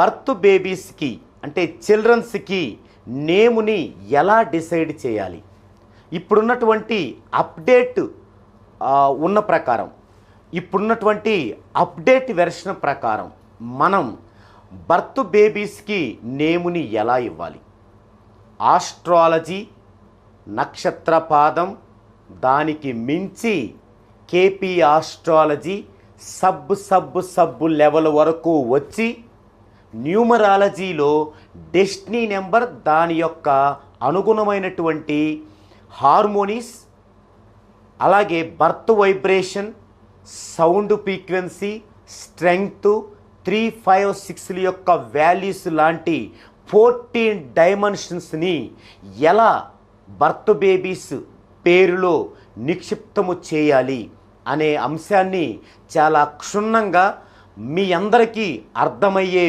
Birth బేబీస్కి అంటే చిల్డ్రన్స్కి నేముని ఎలా decide చేయాలి? ఇప్పుడున్నటువంటి అప్డేట్ ఉన్న ప్రకారం, ఇప్పుడున్నటువంటి అప్డేట్ వెర్షన్ ప్రకారం మనం బర్త్ బేబీస్కి నేముని ఎలా ఇవ్వాలి? ఆస్ట్రాలజీ, నక్షత్రపాదం, దానికి మించి కేపీ ఆస్ట్రాలజీ సబ్బు లెవెల్ వరకు వచ్చి న్యూమరాలజీలో డెస్టినీ నెంబర్, దాని యొక్క అనుగుణమైనటువంటి హార్మోనీస్, అలాగే birth vibration, sound frequency, strength, 3, 5, 6 యొక్క వాల్యూస్ లాంటి 14 డైమెన్షన్స్ని ఎలా బర్త్ బేబీస్ పేరులో నిక్షిప్తము చేయాలి అనే అంశాన్ని చాలా క్షుణ్ణంగా మీ అందరికీ అర్థమయ్యే